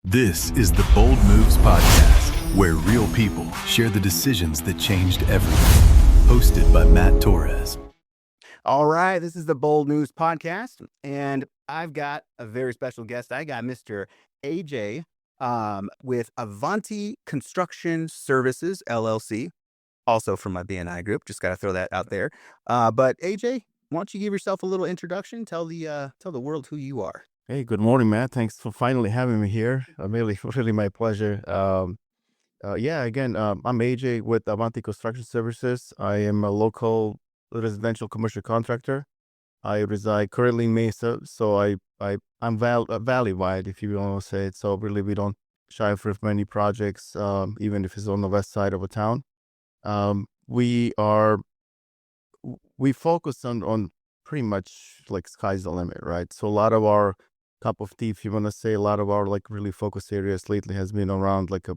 This is the Bold Moves Podcast, where real people share the decisions that changed everything. Hosted by Mat Torres. All right, this is the Bold Moves Podcast, and I've got a very special guest. I got Mr. AJ with Avanti Construction Services LLC, also from my BNI group. Just got to throw that out there. But AJ, why don't you give yourself a little introduction? Tell the world who you are. Hey, good morning, Matt. Thanks for finally having me here. Really my pleasure. I'm AJ with Avanti Construction Services. I am a local residential commercial contractor. I reside currently in Mesa, so I'm valley-wide, if you want to say it. So really, we don't shy for many projects, even if it's on the west side of a town. We focus on pretty much like sky's the limit, right? So a lot of our cup of tea, if you want to say, a lot of our like really focus areas lately has been around like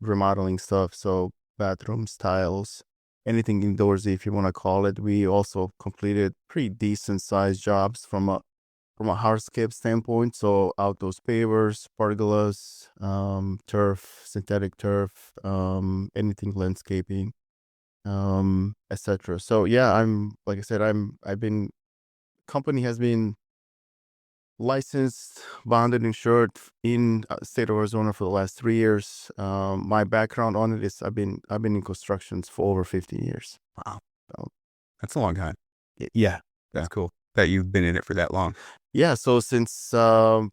remodeling stuff. So bathrooms, tiles, anything indoorsy, if you want to call it. We also completed pretty decent sized jobs from a hardscape standpoint. So outdoors pavers, pergolas, turf, synthetic turf, anything landscaping, etc. So yeah, company has been licensed, bonded, insured in state of Arizona for the last 3 years. My background on it is I've been in constructions for over 15 years. Wow, So, that's a long time. yeah. That's cool that you've been in it for that long. Yeah, so since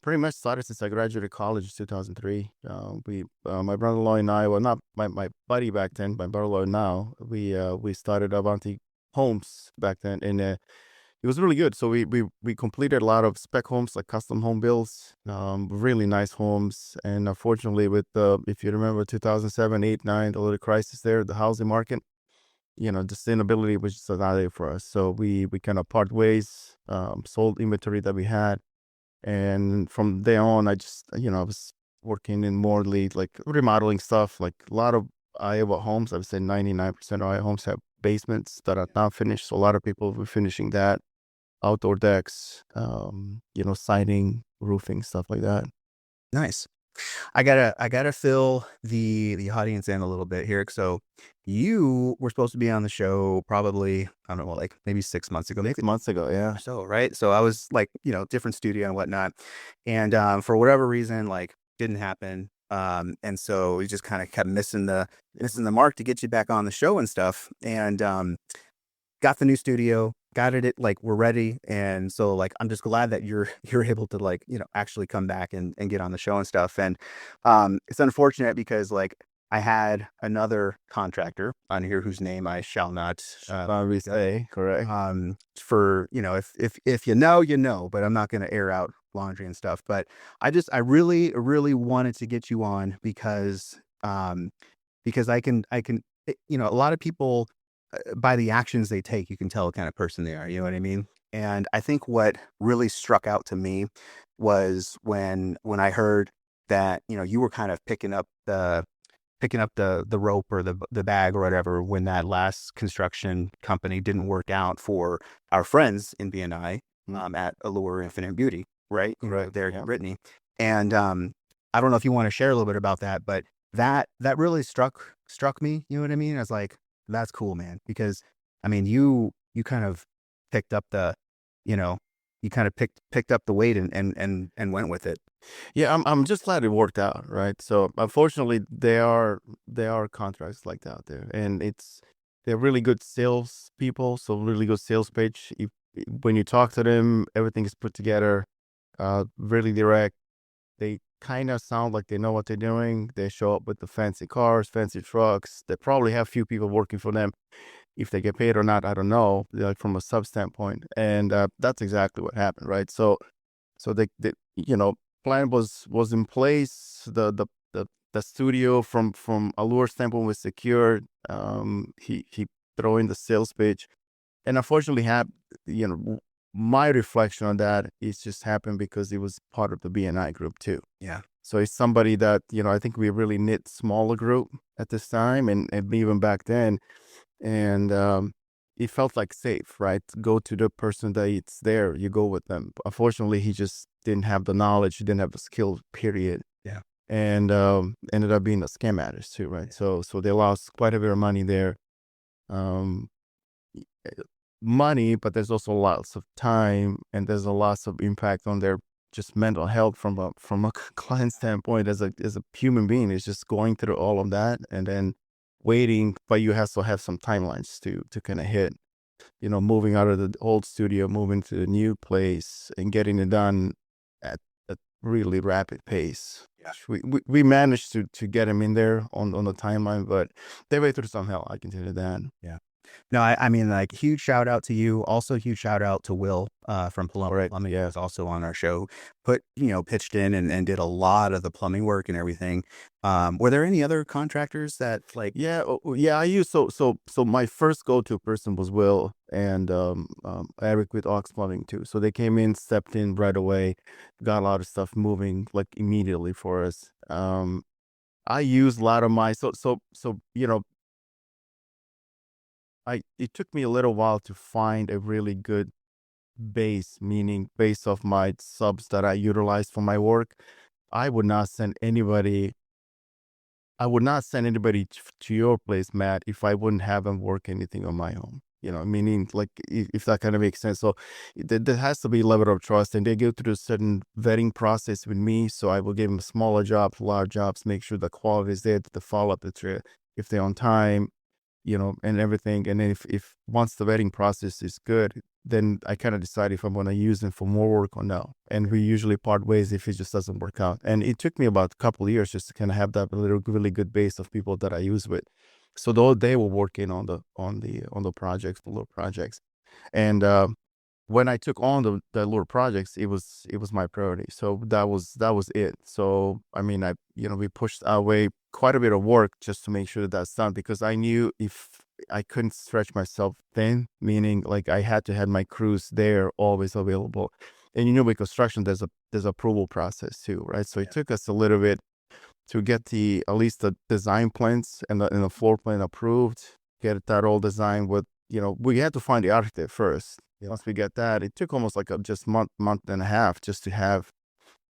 pretty much started since I graduated college in 2003. My brother-in-law and I, well, not my buddy back then, my brother-in-law now, we started Avanti Homes back then, and it was really good. So we completed a lot of spec homes, like custom home builds, really nice homes. And unfortunately, with if you remember 2007, 8, 9, the little crisis there, the housing market, the sustainability was just not there for us. So we kind of part ways, sold inventory that we had. And from there on, I was working in more like remodeling stuff, like a lot of Iowa homes. I would say 99% of Iowa homes have basements that are not finished. So a lot of people were finishing that, outdoor decks, siding, roofing, stuff like that. Nice. I gotta fill the audience in a little bit here. So you were supposed to be on the show probably, I don't know, like maybe 6 months ago. 6 months ago, yeah. So, right. So I was like, different studio and whatnot. And for whatever reason, like didn't happen. And so we just kind of kept missing the mark to get you back on the show and stuff. And got the new studio, got it like we're ready. And so like I'm just glad that you're able to like, actually come back and get on the show and stuff. And it's unfortunate because like I had another contractor on here whose name I shall not say, correct. For if you know, but I'm not going to air out laundry and stuff. But I really wanted to get you on because I can a lot of people, by the actions they take, you can tell what kind of person they are. You know what I mean? And I think what really struck out to me was when I heard that, you were kind of picking up the rope or the bag or whatever when that last construction company didn't work out for our friends in BNI at Allure Infinite Beauty, right? Right. There in Brittany. And I don't know if you want to share a little bit about that, but that really struck me. You know what I mean? I was like, that's cool, man. Because I mean, you kind of picked up the, you kind of picked up the weight and went with it. Yeah, I'm just glad it worked out, right? So unfortunately, there are contracts like that out there, and they're really good sales people, so really good sales pitch. When you talk to them, everything is put together, really direct. They kind of sound like they know what they're doing. They show up with the fancy cars, fancy trucks. They probably have few people working for them. If they get paid or not, I don't know, like from a sub standpoint. And that's exactly what happened, right? So the plan was in place. The studio from Allure standpoint was secured. He throw in the sales pitch, and unfortunately, my reflection on that is just happened because it was part of the BNI group too. Yeah. So it's somebody that, I think we really knit smaller group at this time and even back then. And it felt like safe, right? Go to the person that it's there, you go with them. Unfortunately, he just didn't have the knowledge, he didn't have the skill, period. Yeah. and ended up being a scam artist too, right? So they lost quite a bit of money there. Um, Money, but there's also lots of time, and there's a lots of impact on their just mental health from a client standpoint. As a human being, is just going through all of that and then waiting, but you also have some timelines to kind of hit. Moving out of the old studio, moving to the new place, and getting it done at a really rapid pace. Yeah. We managed to get them in there on the timeline, but they went through some hell, I can tell you that. Yeah. No, I mean, like, huge shout out to you. Also, huge shout out to Will from Paloma Right. Plumbing. Yeah, is also on our show. Pitched in and did a lot of the plumbing work and everything. Were there any other contractors that Yeah, I used so my first go-to person was Will and Eric with Ox Plumbing too. So they came in, stepped in right away, got a lot of stuff moving like immediately for us. I used a lot of my it took me a little while to find a really good base, meaning base of my subs that I utilized for my work. I would not send anybody to your place, Matt, if I wouldn't have them work anything on my own. Meaning, like, if that kind of makes sense. So there has to be a level of trust, and they go through a certain vetting process with me. So I will give them smaller jobs, large jobs, make sure the quality is there, the follow-up, if they're on time, and everything. And then if once the vetting process is good, then I kind of decide if I'm going to use them for more work or no. And we usually part ways if it just doesn't work out. And it took me about a couple of years just to kind of have that really good base of people that I use with. So though they were working on the projects, the little projects. And when I took on the little projects, it was my priority. So that was it. So I mean, we pushed our way quite a bit of work just to make sure that that's done, because I knew if I couldn't stretch myself thin, meaning like I had to have my crews there always available. And with construction, there's approval process too, right? So it took us a little bit to get at least the design plans and the floor plan approved, get that all designed with, we had to find the architect first. Once we get that, it took almost like just month and a half just to have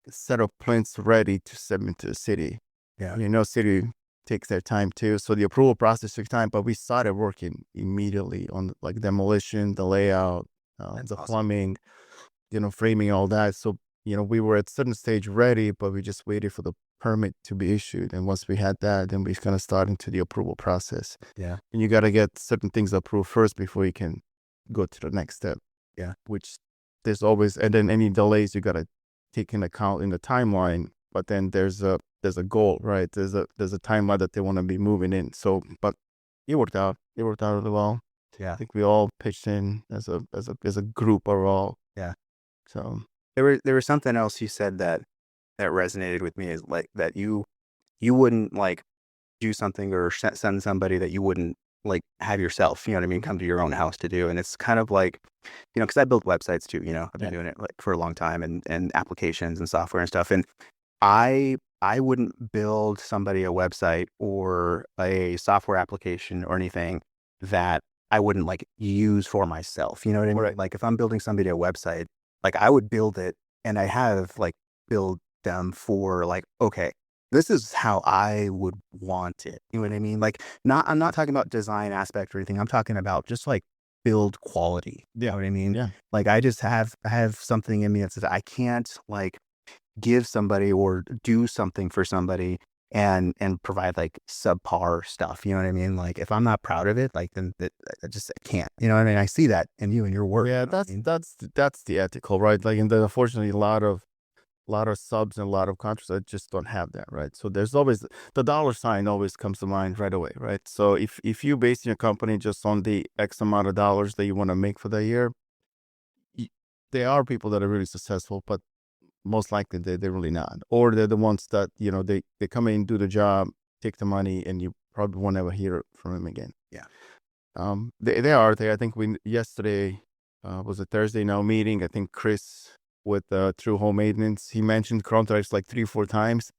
a set of plans ready to submit to the city. Yeah. City takes their time too. So the approval process took time, but we started working immediately on like demolition, the layout, the awesome. plumbing, framing, all that. So, we were at a certain stage ready, but we just waited for the permit to be issued. And once we had that, then we kind of started into the approval process. Yeah. And you got to get certain things approved first before you can go to the next step. Yeah. Which there's always, and then any delays you got to take into account in the timeline. But then there's a goal, right? There's a timeline that they want to be moving in. So, but it worked out. It worked out really well. Yeah. I think we all pitched in as a group overall. Yeah. So there was something else you said that resonated with me, is like that you wouldn't like do something or send somebody that you wouldn't like have yourself, you know what I mean, come to your own house to do. And it's kind of like, because I build websites too, I've been doing it like for a long time, and applications and software and stuff. And I wouldn't build somebody a website or a software application or anything that I wouldn't like use for myself. You know what I mean? Right. Like if I'm building somebody a website, like I would build it, and I have like build them for like, okay, this is how I would want it. You know what I mean? Like I'm not talking about design aspect or anything. I'm talking about just like build quality. You know what I mean? Yeah. Like I have something in me that says I can't like give somebody or do something for somebody and provide like subpar stuff. You know what I mean? Like if I'm not proud of it, like then I can't. You know what I mean? I see that in you and your work. Yeah, that's the ethical, right? Like, and then unfortunately a lot of subs and a lot of contracts that just don't have that, right? So there's always the dollar sign always comes to mind right away, right? So if you base your company just on the X amount of dollars that you want to make for the year, there are people that are really successful, but most likely they're really not, or they're the ones that they come in, do the job, take the money, and you probably won't ever hear from them again. Yeah. They are there. I think yesterday was a Thursday now meeting. I think Chris with True Home Maintenance, he mentioned contracts like 3-4 times,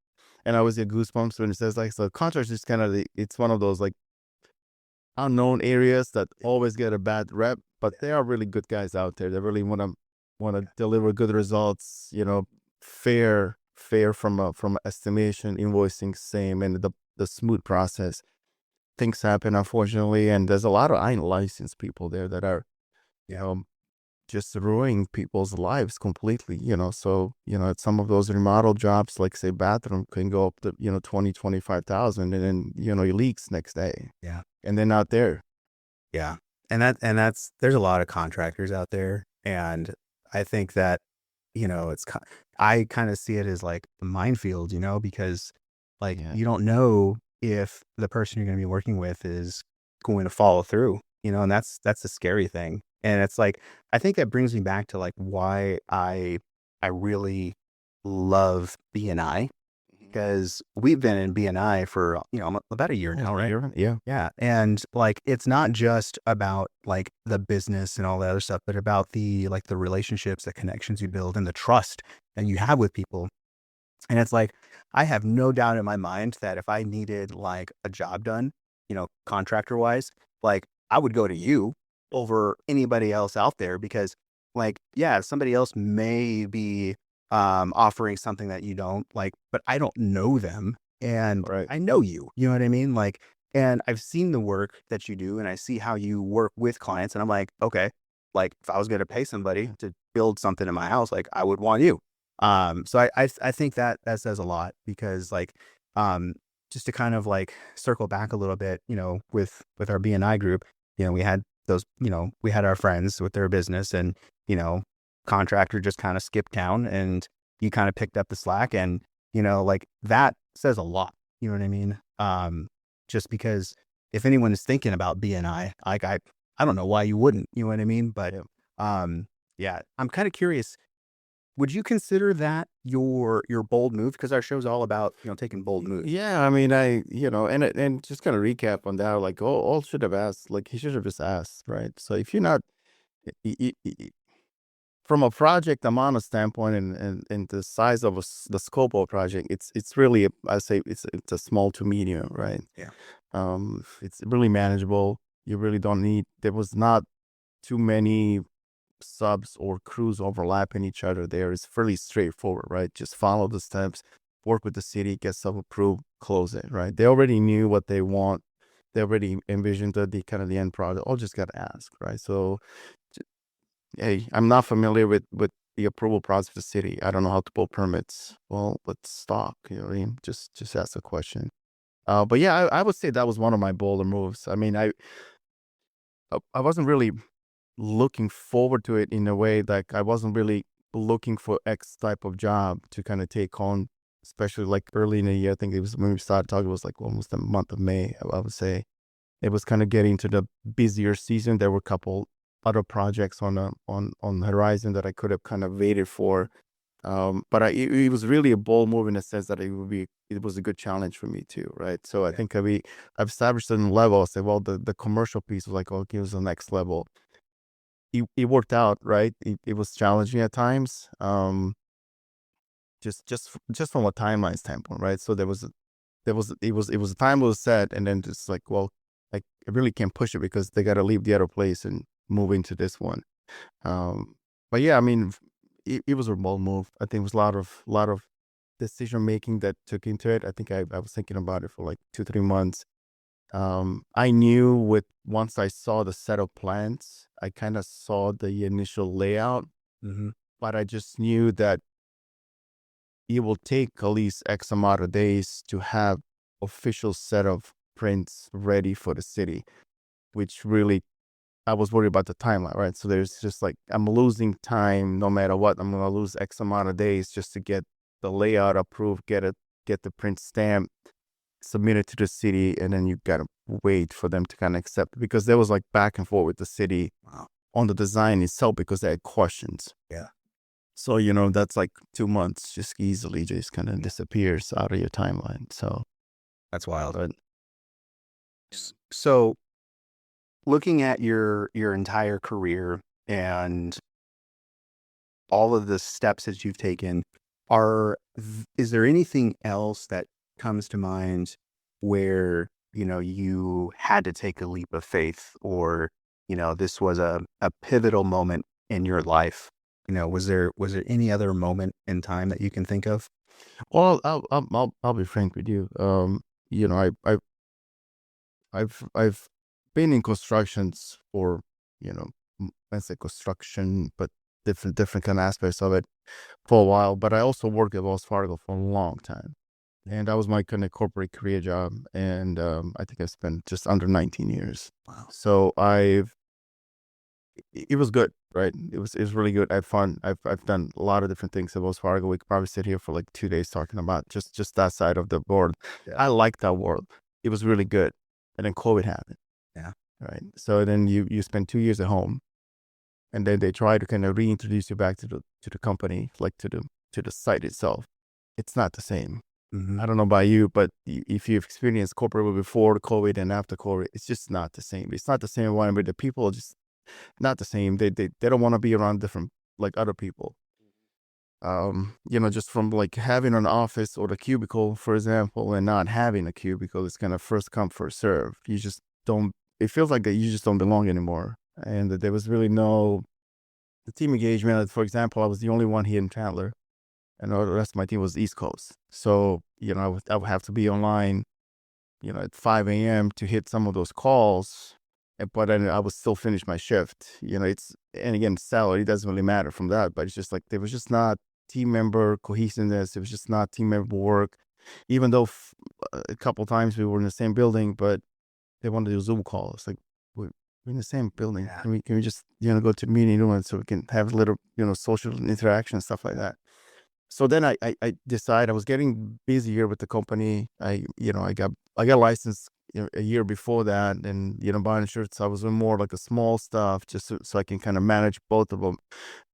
and I was at goosebumps when it says like, so contracts is kind of it's one of those like unknown areas that always get a bad rep, but there are really good guys out there that really want to deliver good results, fair fair from estimation, invoicing same, and the smooth process. Things happen, unfortunately, and there's a lot of unlicensed people there that are, you know, just ruining people's lives completely, so some of those remodel jobs, like say bathroom, can go up to 20,000-25,000, and then it leaks next day, Yeah. and they're not there. Yeah. That's there's a lot of contractors out there, and I think that I kind of see it as like a minefield, because like Yeah. you don't know if the person you're going to be working with is going to follow through, and that's the scary thing. And it's like, I think that brings me back to like why I really love BNI, because we've been in BNI for, about a year now, right? Yeah. Yeah. And like, it's not just about like the business and all that other stuff, but about the relationships, the connections you build, and the trust that you have with people. And it's like, I have no doubt in my mind that if I needed like a job done, contractor wise, like I would go to you over anybody else out there, because like, yeah, somebody else may be offering something that you don't like, but I don't know them, and Right. I know you, you know what I mean? Like, and I've seen the work that you do, and I see how you work with clients, and I'm like, okay, like if I was going to pay somebody to build something in my house, like I would want you. So I think that says a lot, because like, just to kind of like circle back a little bit, with our BNI group, we had those, we had our friends with their business, and, contractor just kind of skipped town, and you kind of picked up the slack, and, like that says a lot, you know what I mean? Just because if anyone is thinking about BNI, like I don't know why you wouldn't, you know what I mean? But, yeah, I'm kind of curious. Would you consider that your bold move? Because our show's all about, taking bold moves. Yeah, I mean, and just kind of recap on that, like all should have asked, like he should have just asked, right? So if you're not, from a project amount of standpoint, and the size of the scope of a project, it's really, I say it's a small to medium, right? Yeah. It's really manageable. You really don't need. There was not too many subs or crews overlapping each other there. It's fairly straightforward, right? Just follow the steps, work with the city, get stuff approved, close it, right? They already knew what they want. They already envisioned the kind of the end product. All just got to ask, right? So, hey, I'm not familiar with the approval process of the city. I don't know how to pull permits. Well, let's stop. You know what I mean? Just ask a question. But yeah, I would say that was one of my bolder moves. I mean, I wasn't really looking forward to it in a way, like I wasn't really looking for X type of job to kind of take on, especially like early in the year. I think it was when we started talking, it was like almost the month of May, I would say. It was kind of getting to the busier season. There were a couple other projects on the horizon that I could have kind of waited for. But it was really a bold move in the sense that it was a good challenge for me too, right? So I think I've established a level. I said, well, the commercial piece was like, oh, give us the next level. It worked out, right? It was challenging at times, just from a timeline standpoint, right? So it was a time was set, and then just like, well, like I really can't push it because they got to leave the other place and move into this one. But yeah, I mean, it was a bold move. I think it was a lot of decision making that took into it. I think I was thinking about it for like 2-3 months. I knew once I saw the set of plans, I kind of saw the initial layout, but I just knew that it will take at least X amount of days to have official set of prints ready for the city, which really, I was worried about the timeline, right? So there's just like, I'm losing time no matter what. I'm going to lose X amount of days just to get the layout approved, get the print stamped, submit it to the city, and then you gotta wait for them to kind of accept it, because there was like back and forth with the city on the design itself because they had questions. Yeah. So that's like 2 months just easily just kind of disappears out of your timeline. So That's wild. So looking at your entire career and all of the steps that you've taken, is there anything else that comes to mind where, you had to take a leap of faith, or, this was a pivotal moment in your life? Was there any other moment in time that you can think of? Well, I'll be frank with you. You know, I've been in constructions for, you know, let's say construction, but different kind of aspects of it for a while. But I also worked at Wells Fargo for a long time, and that was my kind of corporate career job. And I think I spent just under 19 years. Wow. So it was good, right? It was really good. I had fun. I've done a lot of different things at Wells Fargo. We could probably sit here for like 2 days talking about just that side of the board. Yeah. I liked that world. It was really good. And then COVID happened. Yeah. Right. So then you spend 2 years at home, and then they try to kind of reintroduce you back to the company, like to the site itself. It's not the same. Mhm. I don't know about you, but if you've experienced corporate before COVID and after COVID, it's just not the same. It's not the same environment. The people are just not the same. They don't want to be around different, like, other people. You know, just from like having an office or the cubicle, for example, and not having a cubicle, it's kind of first come, first serve. You just don't, it feels like that you just don't belong anymore. And that there was really no the team engagement. For example, I was the only one here in Chandler, and all the rest of my team was East Coast. So, you know, I would have to be online, you know, at 5 a.m. to hit some of those calls, but then I would still finish my shift. You know, and again, salary doesn't really matter from that, but it's just like, there was just not team member cohesiveness. It was just not team member work, even though a couple times we were in the same building, but they wanted to do Zoom calls. Like, we're in the same building. Yeah. Can we just, you know, go to the meeting room so we can have a little, you know, social interaction and stuff like that. So then I decided I was getting busier with the company. I got licensed, you know, a year before that, and, you know, buying insurance. I was doing more like the small stuff just so I can kind of manage both of them.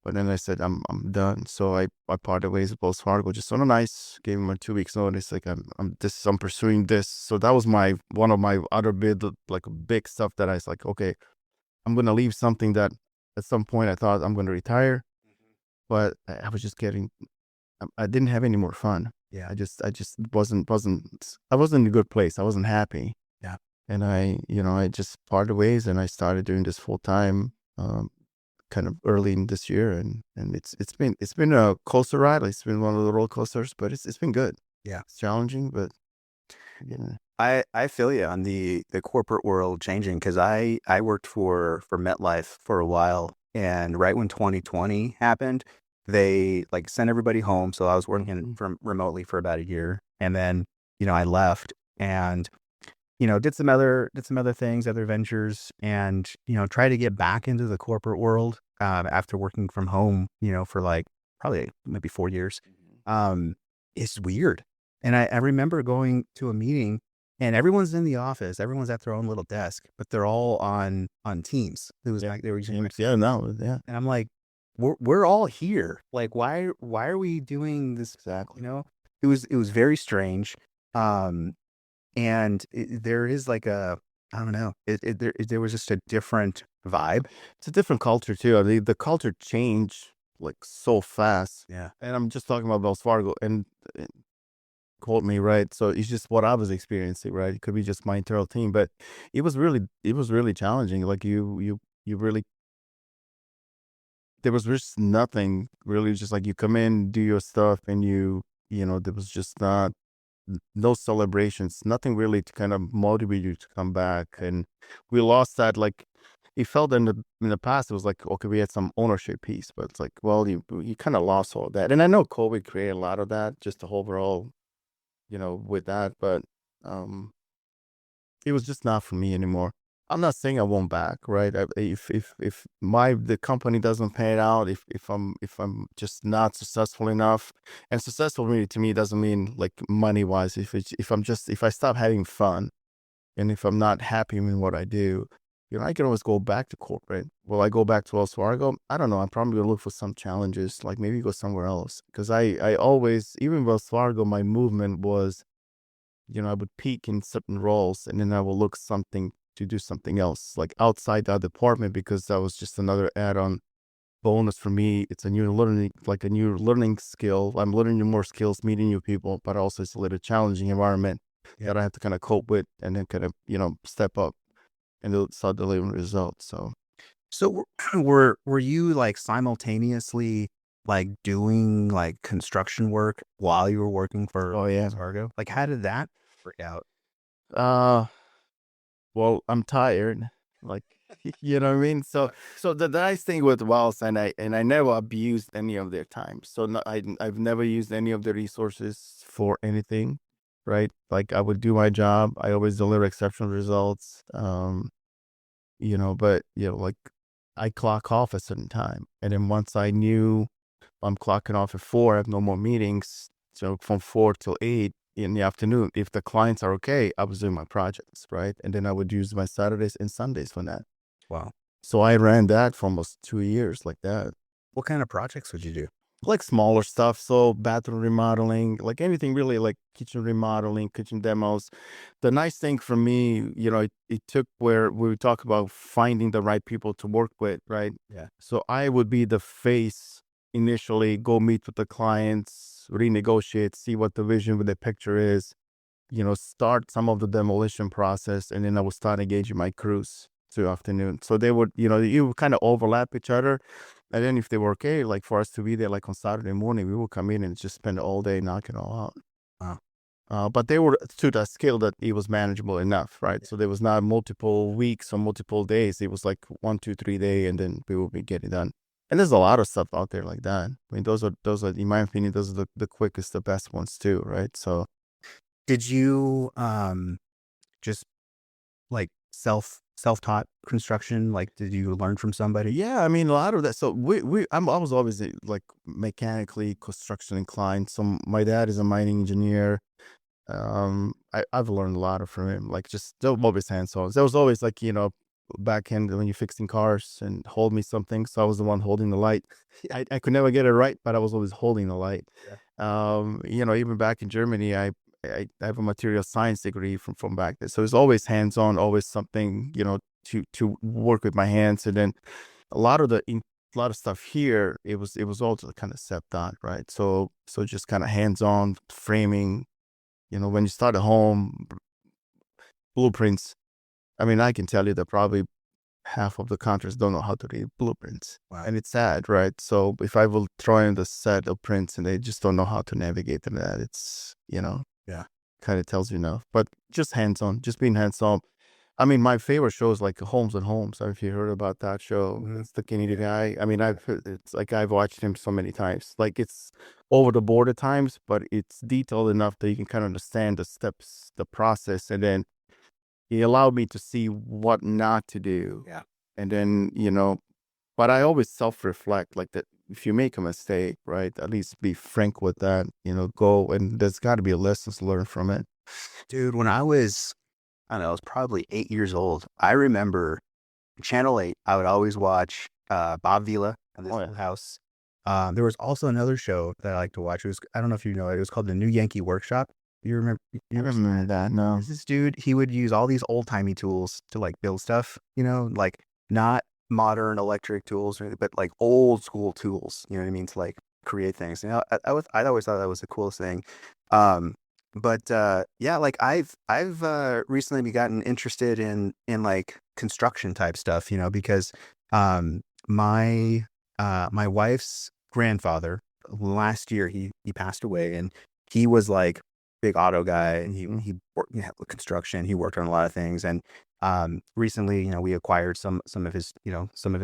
But then I said I'm done. So I parted ways with Wells Fargo just on a nice, gave him a 2 weeks notice. Like, I'm pursuing this. So that was one of my other big stuff that I was like, okay, I'm gonna leave something that at some point I thought I'm gonna retire, but I was just I didn't have any more fun. Yeah. I just wasn't I wasn't in a good place. I wasn't happy. Yeah. And I just parted ways, and I started doing this full time, kind of early in this year, and it's been a coaster ride. It's been one of the roller coasters, but it's been good. Yeah. It's challenging, but yeah. I feel you on the corporate world changing, because I worked for MetLife for a while, and right when 2020 happened, they like sent everybody home. So I was working from remotely for about a year, and then, you know, I left and, you know, did some other things, other ventures, and, you know, try to get back into the corporate world after working from home, you know, for like probably maybe 4 years. It's weird. And I remember going to a meeting, and everyone's in the office, everyone's at their own little desk, but they're all on Teams. It was like they were using, Yeah, no, yeah. and I'm like, we're all here. Like, why are we doing this? Exactly. You know, it was very strange. And there is like I don't know, there was just a different vibe. It's a different culture too. The culture changed like so fast. Yeah. And I'm just talking about Wells Fargo, and quote me, right? So it's just what I was experiencing, right? It could be just my internal team, but it was really challenging. Like, you really, there was just nothing really. Just like, you come in, do your stuff, and you know, there was just no celebrations, nothing really to kind of motivate you to come back. And we lost that. Like, it felt in the past, it was like, okay, we had some ownership piece, but it's like, well, you kind of lost all that. And I know COVID created a lot of that, just the overall, you know, with that, but it was just not for me anymore. I'm not saying I won't back, right? If the company doesn't pay it out, if I'm just not successful enough, and successful really to me doesn't mean like money wise. If I stop having fun, and if I'm not happy in what I do, you know, I can always go back to corporate. Will I go back to Wells Fargo? I don't know. I'm probably gonna look for some challenges, like maybe go somewhere else. Because I always, even Wells Fargo, my movement was, you know, I would peak in certain roles, and then I will look to do something else, like outside that department, because that was just another add-on bonus for me. It's a new learning skill. I'm learning more skills, meeting new people, but also it's a little challenging environment that I have to kind of cope with, and then kind of, you know, step up and start delivering results. So So were you like simultaneously like doing like construction work while you were working for Oh yeah. Wells Fargo? Like, how did that work out? Uh, well, I'm tired. Like, you know what I mean? So the nice thing with Wells, and I never abused any of their time. So I've never used any of the resources for anything, right? Like I would do my job. I always deliver exceptional results. But like I clock off a certain time, and then once I knew I'm clocking off at 4, I have no more meetings. So from 4 till 8 in the afternoon, if the clients are okay, I was doing my projects, right? And then I would use my Saturdays and Sundays for that. Wow. So I ran that for almost 2 years like that. What kind of projects would you do? Like smaller stuff. So bathroom remodeling, like anything really, like kitchen remodeling, kitchen demos. The nice thing for me, it took where we talk about finding the right people to work with, right? Yeah. So I would be the face initially, go meet with the clients, renegotiate, see what the vision with the picture is, start some of the demolition process, and then I would start engaging my crews to afternoon. So they would, you would kind of overlap each other. And then if they were okay, like for us to be there, like on Saturday morning, we would come in and just spend all day knocking it all out. Wow. But they were to the scale that it was manageable enough, right? So there was not multiple weeks or multiple days. It was like 1, 2, 3 day, and then we would be getting done. And there's a lot of stuff out there like that. I mean, those are, in my opinion, those are the quickest, the best ones too, right? So Did you just like self-taught construction? Like, did you learn from somebody? yeah, I mean, a lot of that. So I was always like mechanically construction inclined. So my dad is a mining engineer. I've learned a lot from him. Like just there was always hands-on. There was always like backhand when you're fixing cars and hold me something. So I was the one holding the light. I could never get it right, but I was always holding the light. Yeah. Even back in Germany, I have a material science degree from back there. So it's always hands-on, always something, to work with my hands. And then a lot of stuff here, it was also kind of self-taught, right? So just kind of hands-on framing, when you start at home, blueprints. I mean, I can tell you that probably half of the contractors don't know how to read blueprints. Wow. And it's sad, right? So if I will throw in the set of prints and they just don't know how to navigate in that, it's, Yeah. kind of tells you enough. But just hands-on, just being hands-on. I mean, my favorite show is like Homes and Homes. I don't know if you heard about that show. Mhm. It's the Canadian guy. I mean, it's like I've watched him so many times. Like it's over the board at times, but it's detailed enough that you can kind of understand the steps, the process, and then he allowed me to see what not to do. Yeah. And then, but I always self-reflect like that. If you make a mistake, right, at least be frank with that, go, and there's got to be a lessons learned from it. Dude, when I was probably 8 years old, I remember Channel 8, I would always watch Bob Vila and This Oh, yeah. Old House. There was also another show that I like to watch. I don't know if you know it. It was called The New Yankee Workshop. You remember? I remember that. No. There's this dude, he would use all these old timey tools to like build stuff, like not modern electric tools or anything, but like old school tools, you know what I mean? To like create things. I always thought that was the coolest thing. Yeah, like I've recently gotten interested in like construction type stuff, because my wife's grandfather last year he passed away, and he was like big auto guy, and he worked with construction. He worked on a lot of things, and recently, we acquired some of his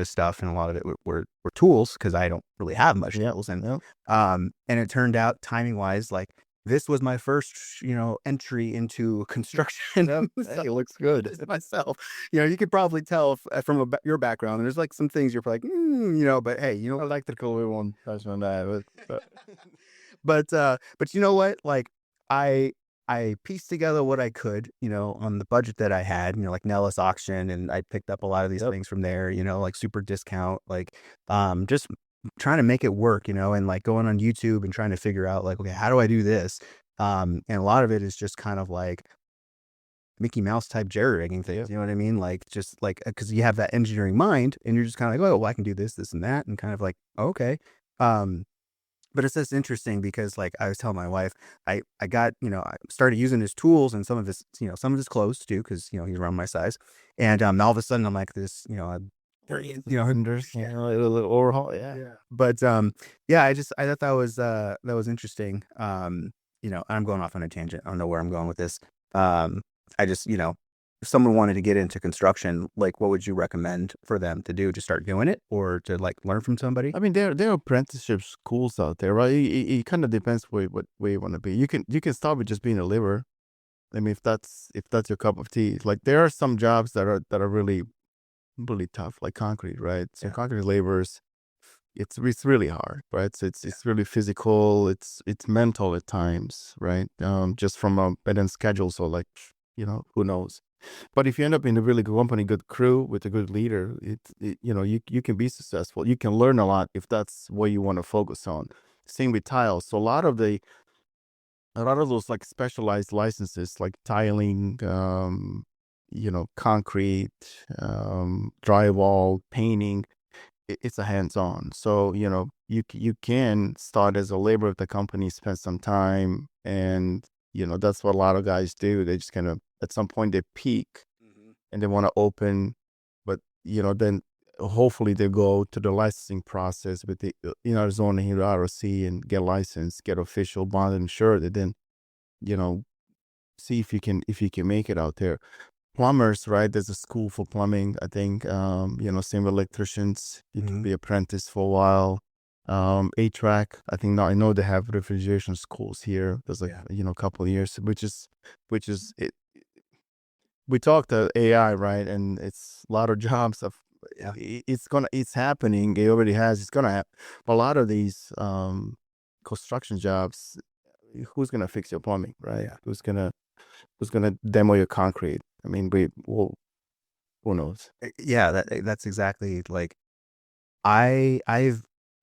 stuff, and a lot of it were tools because I don't really have much tools, and it turned out timing wise, like this was my first, entry into construction. Hey, it looks good. Myself, you could probably tell from your background. There's like some things you're like, but hey, Electrical, we won't touch on that. but you know what? Like I pieced together what I could, on the budget that I had, like Nellis auction, and I picked up a lot of these things from there, like super discount, like just trying to make it work, and like going on YouTube and trying to figure out like, okay, how do I do this? And a lot of it is just kind of like Mickey Mouse type jerry rigging things. You know what I mean? Like just like, because you have that engineering mind, and you're just kind of like, oh, well, I can do this, this, and that, and kind of like, okay. But it's just interesting because like I was telling my wife, I got, I started using his tools and some of his clothes too, because, he's around my size. And all of a sudden I'm like this, Vendors, a little overhaul. Yeah. But yeah, I thought that was interesting. I'm going off on a tangent. I don't know where I'm going with this. I just, if someone wanted to get into construction, like what would you recommend for them to do? To start doing it or to like learn from somebody? I mean, there are apprenticeship schools out there, right? It kind of depends what way you want to be. You can start with just being a laborer. I mean, if that's your cup of tea. Like there are some jobs that are really really tough, like concrete, right? So concrete laborers, it's really hard, right? So it's really physical. It's mental at times, right? Just from a and schedule. So like, who knows? But if you end up in a really good company, good crew with a good leader, you can be successful. You can learn a lot if that's what you want to focus on. Same with tiles. So a lot of those like specialized licenses, like tiling, concrete, drywall, painting, it's a hands-on. So, you can start as a laborer at the company, spend some time, and, that's what a lot of guys do. They just kind of, at some point they peak and they want to open, but, then hopefully they go to the licensing process with the, Arizona here, ROC, and get licensed, get official bond insured, and then, see if you can make it out there. Plumbers, right? There's a school for plumbing, I think. Same with electricians. You can be apprentice for a while. HVAC, I think now I know they have refrigeration schools here. There's like a couple of years, which is it. We talked to AI, right? And it's a lot of jobs of it's happening. It already has. It's gonna happen. A lot of these construction jobs, who's gonna fix your plumbing, right? Who's gonna demo your concrete? I mean, who knows? Yeah, that's exactly like I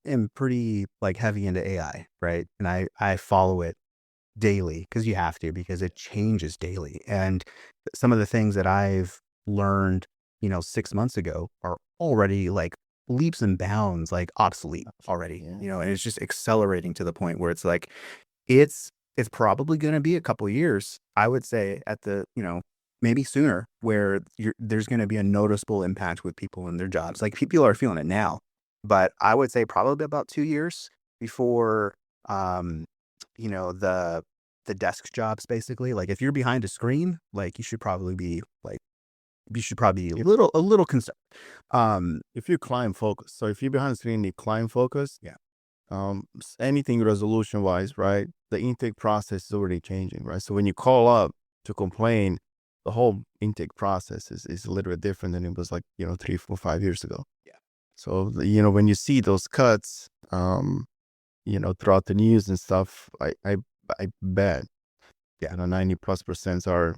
am pretty like heavy into AI, right? And I follow it daily because you have to, because it changes daily. And some of the things that I've learned, 6 months ago are already like leaps and bounds, like obsolete already, and it's just accelerating to the point where it's like, it's probably going to be a couple of years, I would say, at the, maybe sooner, where there's going to be a noticeable impact with people in their jobs. Like people are feeling it now, but I would say probably about 2 years before, the desk jobs, basically. Like if you're behind a screen, like you should probably be a little concerned. If you client focused, so if you're behind the screen, you client focused. Anything resolution wise, right? The intake process is already changing, right? So when you call up to complain, the whole intake process is a little bit different than it was like, 3, 4, 5 years ago. So, when you see those cuts, throughout the news and stuff, I bet, 90+% are.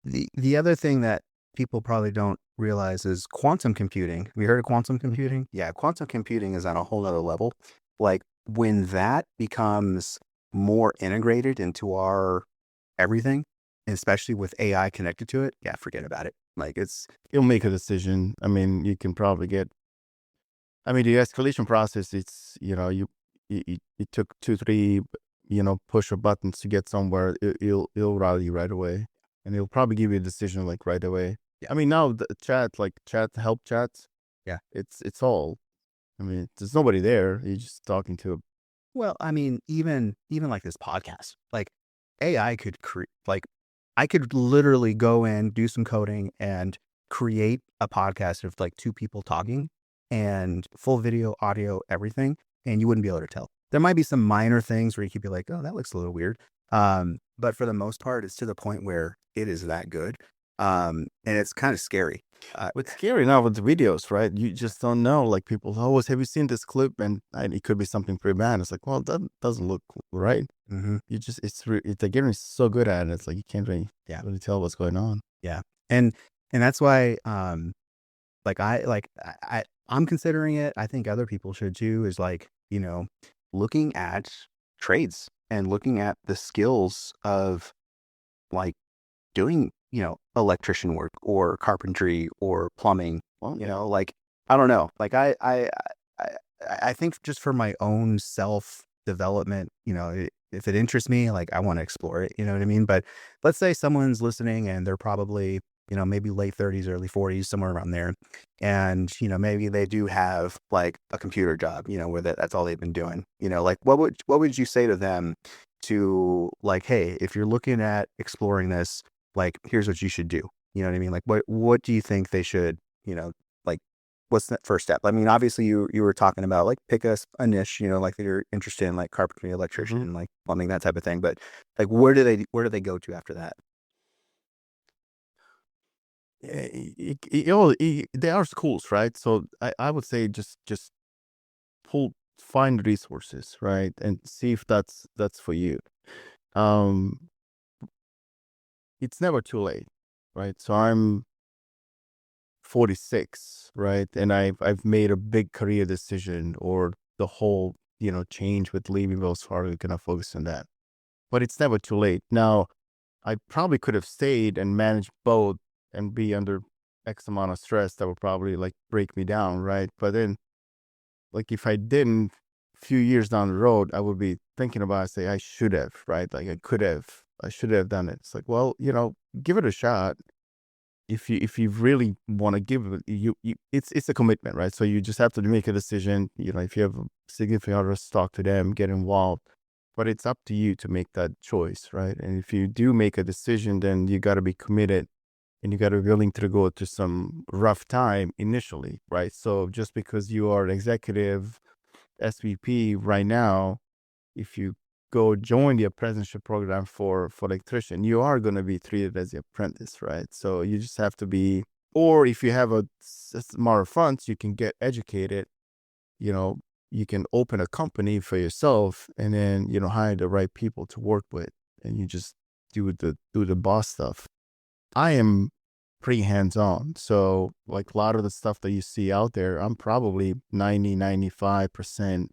The other thing that people probably don't realize is quantum computing. Have you heard of quantum computing? Yeah, quantum computing is on a whole other level. Like when that becomes more integrated into our everything, especially with AI connected to it, forget about it. Like You'll make a decision. I mean, you can probably the escalation process, it's, it took 2, 3, push of buttons to get somewhere. It'll rally you right away, and it'll probably give you a decision like right away. I mean, now the help chats. It's all. I mean, there's nobody there. You're just talking to. Well, I mean, even like this podcast, like AI could create, like I could literally go in, do some coding, and create a podcast of like 2 people talking, and full video, audio, everything, and you wouldn't be able to tell. There might be some minor things where you could be like, oh, that looks a little weird. But for the most part, it's to the point where it is that good. And it's kind of scary. What's scary now with the videos, right? You just don't know. Like people always, have you seen this clip? And it could be something pretty bad. It's like, well, that doesn't look right. You just, they're getting so good at it. It's like, you can't really tell what's going on. Yeah. And that's why, I'm considering it. I think other people should too, is like, looking at trades and looking at the skills of like doing, electrician work or carpentry or plumbing. Well, like, I don't know. Like I think just for my own self development, if it interests me, like I want to explore it, you know what I mean? But let's say someone's listening and they're probably, maybe late 30s, early 40s, somewhere around there. And, maybe they do have like a computer job, where that's all they've been doing, like what would you say to them to like, hey, if you're looking at exploring this, like, here's what you should do. You know what I mean? Like, what do you think they should, like, what's that first step? I mean, obviously you were talking about like pick a niche, like that you're interested in, like carpentry, electrician, like plumbing, that type of thing. But like, where do they go to after that? There are schools, right? So I would say just find resources, right, and see if that's for you. Um, it's never too late, right? So I'm 46, right, and I've made a big career decision, or the whole change with leaving Wells Fargo, kind of focus on that. But it's never too late. Now, I probably could have stayed and managed both and be under X amount of stress that would probably like break me down, right? But then, like, if I didn't, few years down the road, I would be thinking about it, say I should have, right? Like I should have done it. It's like, well, give it a shot. If you really want to give it, it's a commitment, right? So you just have to make a decision. If you have a significant other, talk to them, get involved. But it's up to you to make that choice, right? And if you do make a decision, then you got to be committed, and you got to be willing to go to some rough time initially, right? So just because you are an executive SVP right now, if you go join the apprenticeship program for electrician, you are going to be treated as the apprentice, right? So you just have to be, or if you have a amount of funds, you can get educated, you can open a company for yourself, and then, hire the right people to work with, and you just do the boss stuff. I am pretty hands-on. So like a lot of the stuff that you see out there, I'm probably 95%,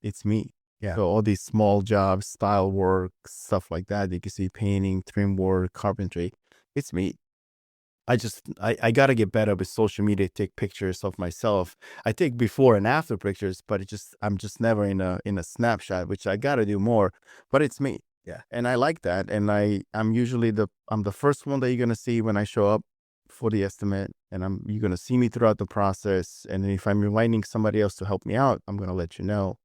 it's me. Yeah. So all these small jobs, style work, stuff like that, you can see painting, trim work, carpentry, it's me. I got to get better with social media, take pictures of myself. I take before and after pictures, but I'm just never in a snapshot, which I got to do more, but it's me. Yeah. And I like that. And I'm usually I'm the first one that you're going to see when I show up for the estimate, and you're going to see me throughout the process. And if I'm inviting somebody else to help me out, I'm going to let you know.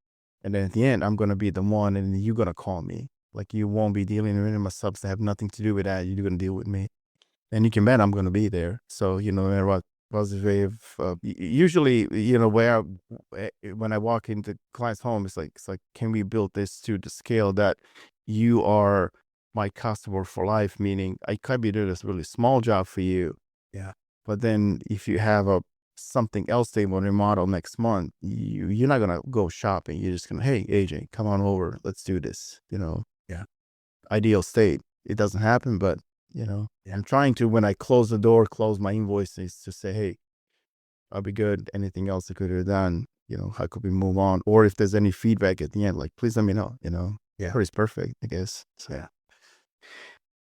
And then at the end, I'm going to be the one, and you're going to call me. Like, you won't be dealing with any of my subs that have nothing to do with that. You're going to deal with me. And you can bet I'm going to be there. So, no matter what positive wave, usually, when I walk into client's home, it's like, can we build this to the scale that you are my customer for life? Meaning I could be doing this really small job for you. Yeah. But then if you have something else they want to remodel next month, you're not going to go shopping. You're just going to, hey, AJ, come on over. Let's do this. Yeah. Ideal state. It doesn't happen, but Yeah. I'm trying to, when I close the door, close my invoices, to say, hey, I'll be good. Anything else I could have done, how could we move on? Or if there's any feedback at the end, like, please let me know, Yeah. It's perfect, I guess. So. Yeah.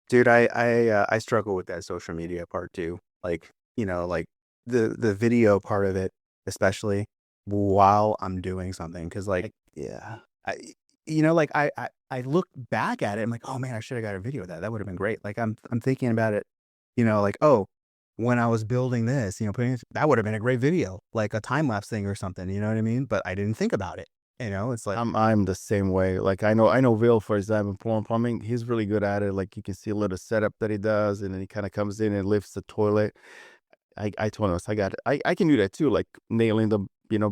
Dude, I struggle with that social media part too. Like, like the video part of it, especially while I'm doing something. Cause like, Yeah. like I look back at it. I'm like, oh man, I should have got a video of that. That would have been great. Like I'm thinking about it, like, oh, when I was building this, that would have been a great video, like a time lapse thing or something. You know what I mean? But I didn't think about it. It's like, I'm the same way. Like, I know Will, for example, plumbing, he's really good at it. Like, you can see a little setup that he does, and then he kind of comes in and lifts the toilet. I told him, I got it. I can do that too, like nailing the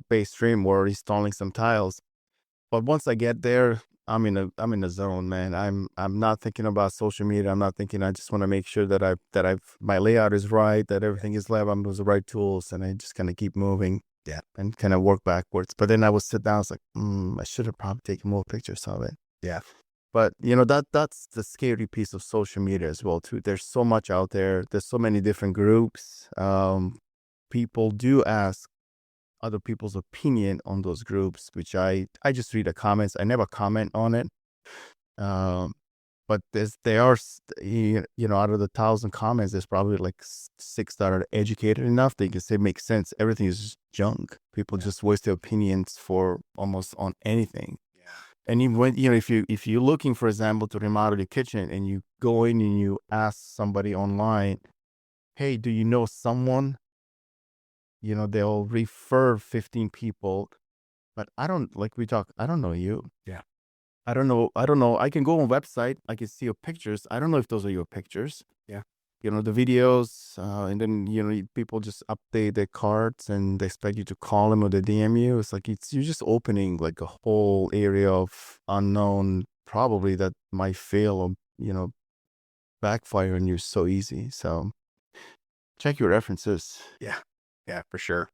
base trim or installing some tiles. But once I get there, I'm in the zone, man. I'm not thinking about social media. I'm not thinking. I just want to make sure that my layout is right, that everything is lab. I'm with the right tools, and I just kind of keep moving. Yeah. And kind of work backwards. But then I would sit down. I was like, I should have probably taken more pictures of it. yeah, But that's the scary piece of social media as well too. There's so much out there. There's so many different groups. People do ask other people's opinion on those groups, which I just read the comments. I never comment on it. But there are, out of the 1,000 comments, there's probably like 6 that are educated enough that you can say makes sense. Everything is just junk. People just voice their opinions for almost on anything. yeah, And even when, if you're looking, for example, to remodel your kitchen, and you go in and you ask somebody online, hey, do you know someone? They'll refer 15 people, but I don't, like we talk, I don't know you. Yeah. I don't know. I can go on website. I can see your pictures. I don't know if those are your pictures. Yeah. The videos, and then, people just update their cards and they expect you to call them or they DM you. It's like, you're just opening like a whole area of unknown, probably that might fail or, backfire on you so easy. So check your references. Yeah. Yeah, for sure.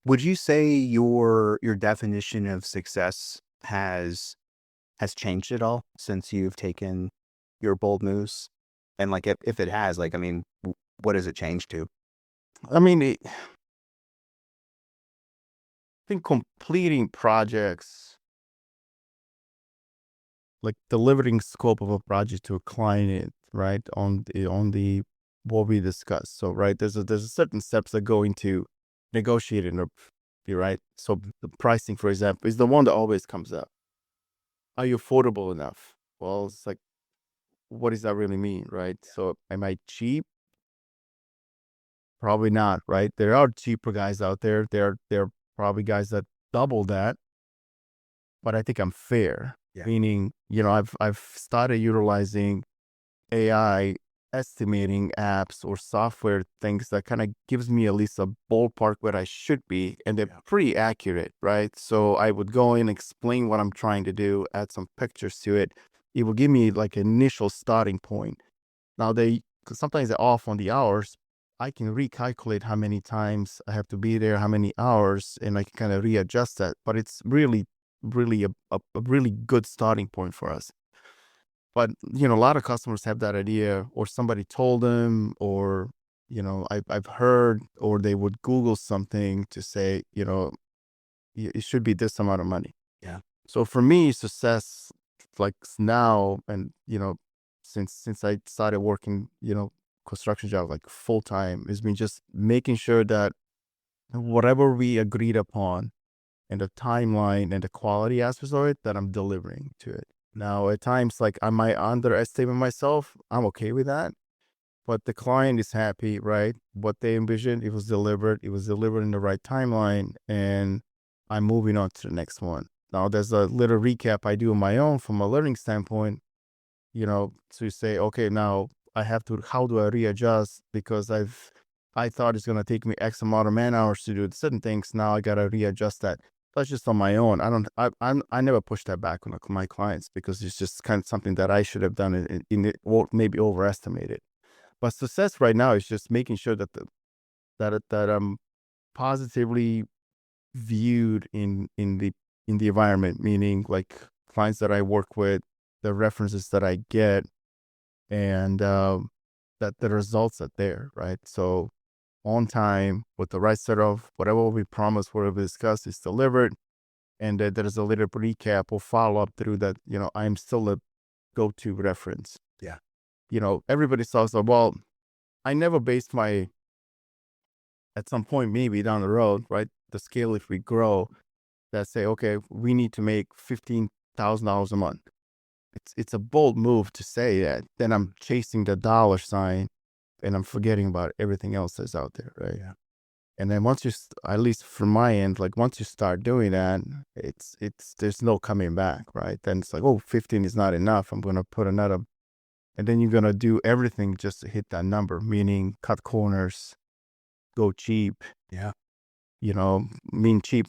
Would you say your definition of success has changed at all since you've taken your bold moves? And like if it has, like, I mean, what has it changed to? I mean, I think completing projects, like delivering scope of a project to a client, right? On the what we discussed. So, right, there's a certain steps that go into negotiating, right? So the pricing, for example, is the one that always comes up. Are you affordable enough? Well, it's like, what does that really mean, right? So am I cheap? Probably not, right? There are cheaper guys out there. There are probably guys that double that, but I think I'm fair. Yeah. Meaning, I've started utilizing AI estimating apps or software things that kind of gives me at least a ballpark where I should be, and they're pretty accurate, right? So I would go in, explain what I'm trying to do, add some pictures to it. It will give me like an initial starting point. Now sometimes they're off on the hours. I can recalculate how many times I have to be there, how many hours, and I can kind of readjust that. But it's really, really a really good starting point for us. But, a lot of customers have that idea, or somebody told them, or, I've heard, or they would Google something to say, it should be this amount of money. Yeah. So for me, success, like now, and, since I started working, construction job like full time, has been just making sure that whatever we agreed upon and the timeline and the quality aspects of it, that I'm delivering to it. Now, at times, like, I might underestimate myself. I'm okay with that. But the client is happy, right? What they envisioned, it was delivered. It was delivered in the right timeline, and I'm moving on to the next one. Now, there's a little recap I do on my own from a learning standpoint, to say, okay, now how do I readjust? Because I thought it's going to take me X amount of man hours to do certain things. Now I got to readjust that. That's just on my own. I never push that back on my clients, because it's just kind of something that I should have done in it, or maybe overestimated. But success right now is just making sure that that I'm positively viewed in the environment, meaning like clients that I work with, the references that I get, and that the results are there, right? So on time, with the right set of whatever we promised, whatever we discussed, is delivered, and that there's a little recap or follow up through that. I'm still a go-to reference. Yeah. Everybody says, well, I never based at some point, maybe down the road, right, the scale, if we grow, that say, okay, we need to make $15,000 a month. It's a bold move to say that. Then I'm chasing the dollar sign, and I'm forgetting about everything else that's out there, right? Yeah. And then once at least from my end, like once you start doing that, there's no coming back, right? Then it's like, oh, 15 is not enough. I'm going to put another, and then you're going to do everything just to hit that number, meaning cut corners, go cheap. Yeah. Cheap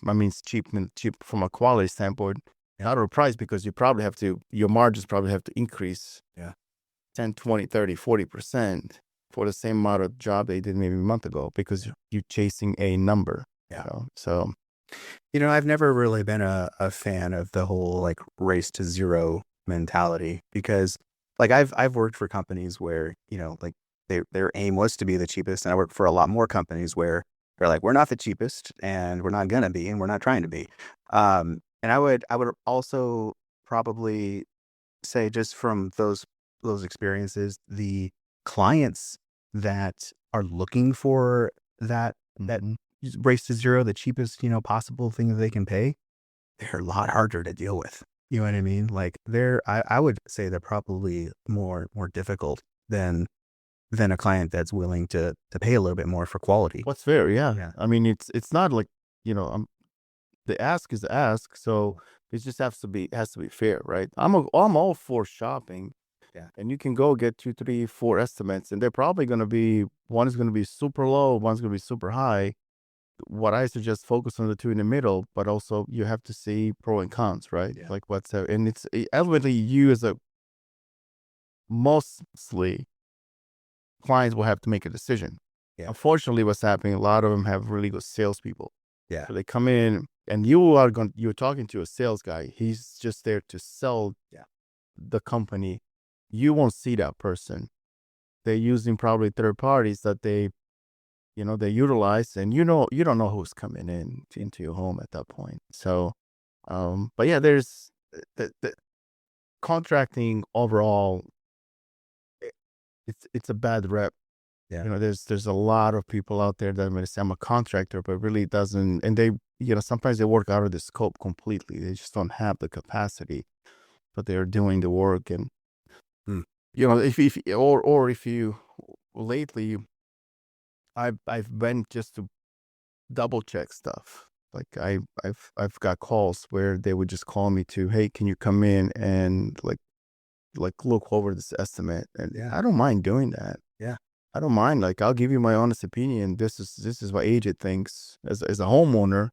from a quality standpoint, not a price, because your margins probably have to increase 10, 20, 30, 40% for the same amount of job they did maybe a month ago, because you're chasing a number. So, I've never really been a fan of the whole like race to zero mentality, because like I've worked for companies where, like their aim was to be the cheapest. And I worked for a lot more companies where they're like, we're not the cheapest, and we're not going to be, and we're not trying to be. And I would also probably say, just from those experiences, the clients that are looking for that race to zero, the cheapest, possible thing that they can pay, they're a lot harder to deal with. You know what I mean? Like I would say they're probably more difficult than than a client that's willing to pay a little bit more for quality. What's fair? Yeah. Yeah. I mean, it's not like, the ask is the ask, so it just has to be fair, right? I'm all for shopping. Yeah. And you can go get 2, 3, 4 estimates, and they're probably going to be, one is going to be super low, one's going to be super high. What I suggest, focus on the two in the middle, but also you have to see pro and cons, right? Yeah. Like and it's ultimately you as mostly clients will have to make a decision. Yeah. Unfortunately, what's happening, a lot of them have really good salespeople. Yeah. So they come in and you're talking to a sales guy. He's just there to sell the company. You won't see that person. They're using probably third parties that they utilize, and you don't know who's coming into your home at that point. So, but yeah, there's the contracting overall. It's a bad rep. Yeah. There's a lot of people out there that may say I'm a contractor, but really doesn't, and they, sometimes they work out of the scope completely. They just don't have the capacity, but they're doing the work. And if you lately, I've went just to double check stuff. Like I've got calls where they would just call me to, hey, can you come in and like look over this estimate? And I don't mind doing that. Yeah. I don't mind. Like, I'll give you my honest opinion. This is what agent thinks as a homeowner,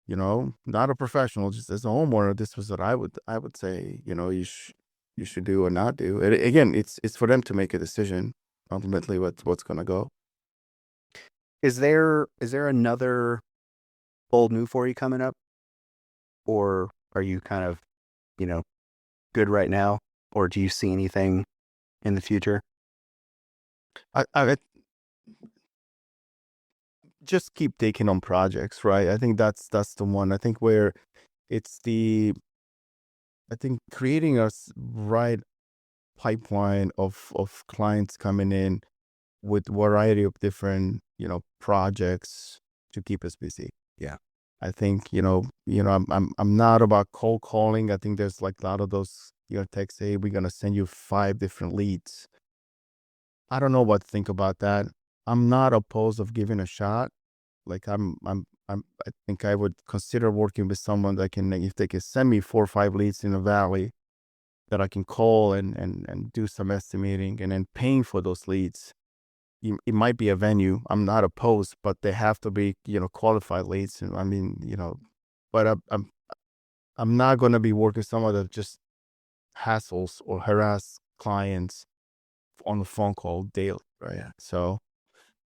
not a professional, just as a homeowner. This was what I would say, you should do or not do. And again, it's for them to make a decision. Ultimately, what's going to go. Is there another bold move for you coming up, or are you kind of, good right now, or do you see anything in the future? I just keep taking on projects, right? I think that's the one. I think where it's creating a right pipeline of clients coming in with variety of different, projects to keep us busy. Yeah. I think, I'm not about cold calling. I think there's like a lot of those, texts, hey, we're gonna send you 5 different leads. I don't know what to think about that. I'm not opposed of giving a shot. Like I think I would consider working with someone that can, if they can send me 4 or 5 leads in a valley that I can call and do some estimating and then paying for those leads. It might be a venue. I'm not opposed, but they have to be, qualified leads. And I mean, but I'm not going to be working someone that just hassles or harass clients on the phone call daily, right? Yeah. So,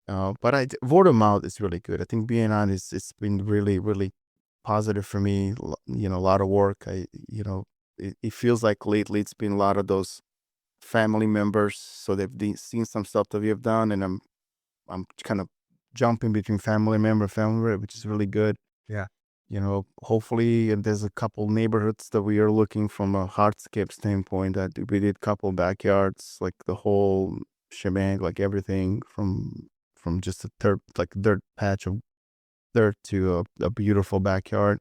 but word of mouth is really good. I think being on it's been really, really positive for me. A lot of work. It feels like lately it's been a lot of those family members. So they've seen some stuff that we have done, and I'm kind of jumping between family member, which is really good. Yeah. Hopefully, and there's a couple neighborhoods that we are looking from a hardscape standpoint that we did couple backyards, like the whole shebang, like everything from just a dirt patch of dirt to a beautiful backyard.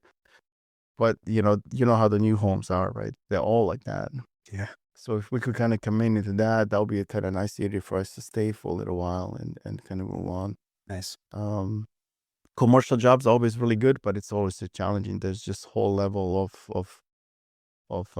But you know how the new homes are, right? They're all like that. Yeah. So if we could kind of come into that would be a kind of nice area for us to stay for a little while and kind of move on. Nice. Commercial jobs are always really good, but it's always challenging. There's just whole level of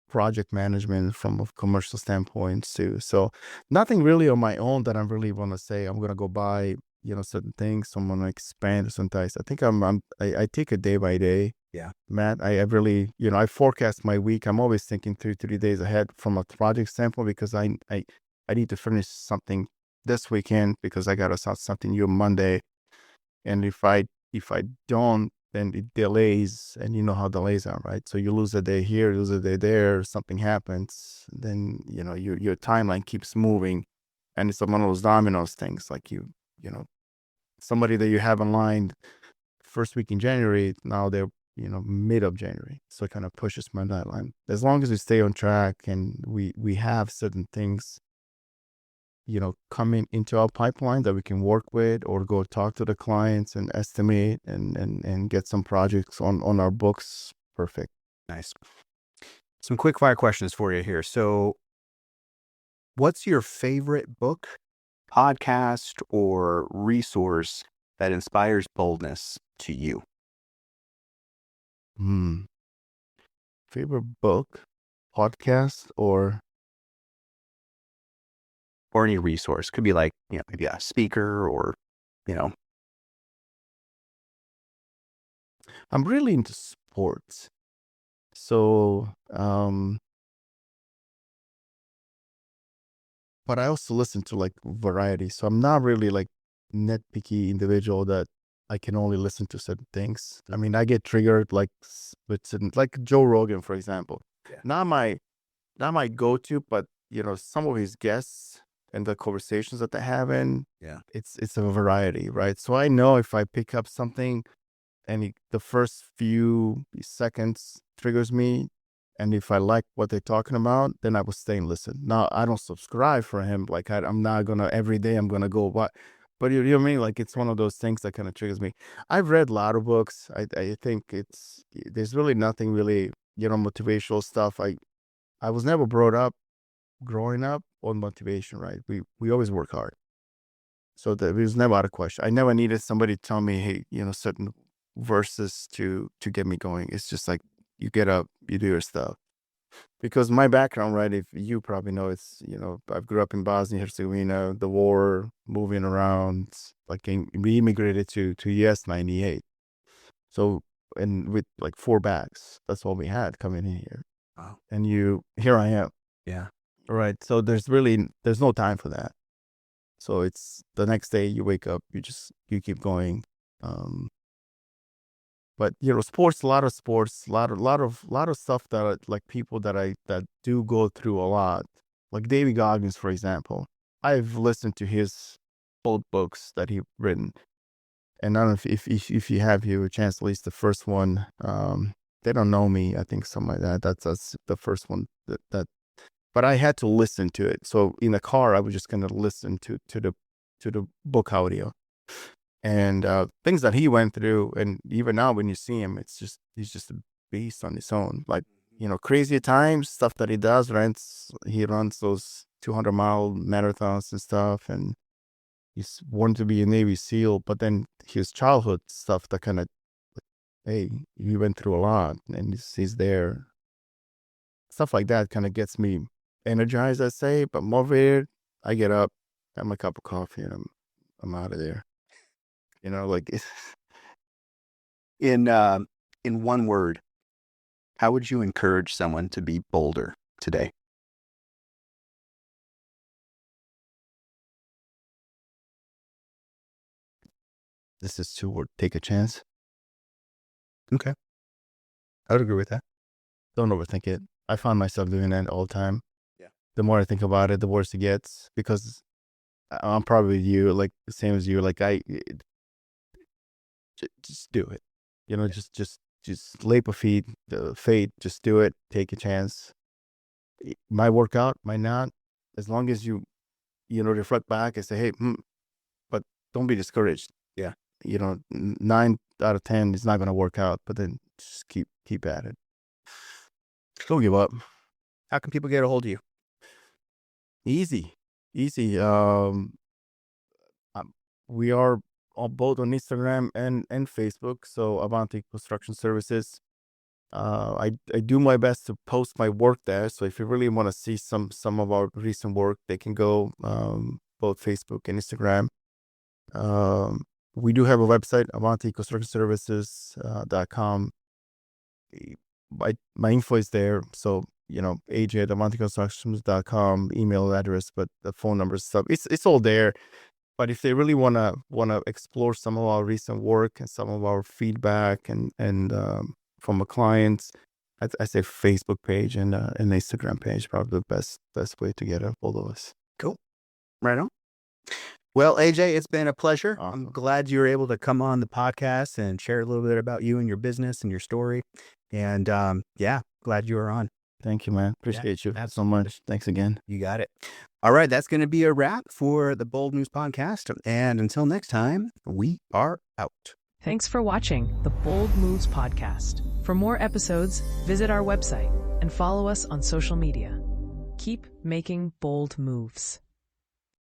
project management from a commercial standpoint too. So nothing really on my own that I really want to say I'm gonna go buy certain things. So I'm gonna expand or sometimes. I think I take it day by day. Yeah. Matt, I really I forecast my week. I'm always thinking 3 days ahead from a project standpoint because I need to finish something this weekend because I gotta start something new Monday. And if I don't, then it delays, and you know how delays are, right? So you lose a day here, lose a day there, something happens, then your timeline keeps moving, and it's one of those dominoes things. Like somebody that you have in line first week in January, now they're mid of January, so it kind of pushes my deadline. As long as we stay on track and we have certain things coming into our pipeline that we can work with or go talk to the clients and estimate and get some projects on our books. Perfect. Nice. Some quick fire questions for you here. So What's your favorite book, podcast, or resource that inspires boldness to you? Favorite book, podcast, or Any resource? Could be like, maybe a speaker or, I'm really into sports. So, but I also listen to like variety. So I'm not really like nitpicky individual that I can only listen to certain things. I mean, I get triggered like with certain, like Joe Rogan, for example. Yeah. Not my go-to, but some of his guests and the conversations that they're having, it's a variety, right? So I know if I pick up something and the first few seconds triggers me, and if I like what they're talking about, then I will stay and listen. Now, I don't subscribe for him. Like I'm not gonna every day I'm gonna go, but you know what I mean? Like it's one of those things that kind of triggers me. I've read a lot of books. I think there's really nothing really, motivational stuff. I was never brought up growing up on motivation, right? We always work hard. So that it was never out of question. I never needed somebody to tell me, hey, certain verses to get me going. It's just like you get up, you do your stuff. Because my background, right, if you probably know, it's, I grew up in Bosnia Herzegovina, the war, moving around, like we immigrated to US 98. So, and with like 4 bags, that's all we had coming in here. Wow. And here I am. Yeah. Right. So there's no time for that. So it's the next day you wake up, you keep going. But sports, a lot of sports, a lot of stuff that like people that do go through a lot, like David Goggins, for example. I've listened to his old books that he's written, and I don't know if you have a chance, at least the first one. They Don't Know Me, I think something like that. That's the first one that. But I had to listen to it. So in the car, I was just gonna listen to the book audio. And things that he went through, and even now when you see him, he's just a beast on his own. Like, crazy at times, stuff that he does, he runs those 200-mile marathons and stuff, and he's wanted to be a Navy SEAL, but then his childhood stuff that kind of, hey, he went through a lot, and he's there. Stuff like that kind of gets me energized, I'd say, but motivated. I get up, have my cup of coffee, and I'm out of there. Like In one word, how would you encourage someone to be bolder today? This is 2 words. Take a chance. Okay. I would agree with that. Don't overthink it. I find myself doing that all the time. Yeah. The more I think about it, the worse it gets, because I'm probably you, like the same as you. Like just do it. Just leap of faith, just do it. Take a chance. It might work out, might not. As long as you reflect back and say, hey, but don't be discouraged. Yeah. 9 out of 10 is not going to work out, but then just keep at it. Don't give up. How can people get a hold of you? Easy. We are both on Instagram and Facebook. So Avanti Construction Services. I do my best to post my work there. So if you really want to see some of our recent work, they can go both Facebook and Instagram. We do have a website, avanticonstructionservices.com. My info is there. So, AJ at avanticonstructions.com, email address, but the phone number stuff, it's all there. But if they really want to explore some of our recent work and some of our feedback and from our clients, I say Facebook page and an Instagram page, probably the best way to get a hold of us. Cool. Right on. Well, AJ, it's been a pleasure. Awesome. I'm glad you were able to come on the podcast and share a little bit about you and your business and your story. And glad you were on. Thank you, man. Appreciate you so absolutely. much. Thanks again. You got it. All right, that's going to be a wrap for the Bold Moves podcast. And until next time, we are out. Thanks for watching the Bold Moves podcast. For more episodes, visit our website and follow us on social media. Keep making bold moves.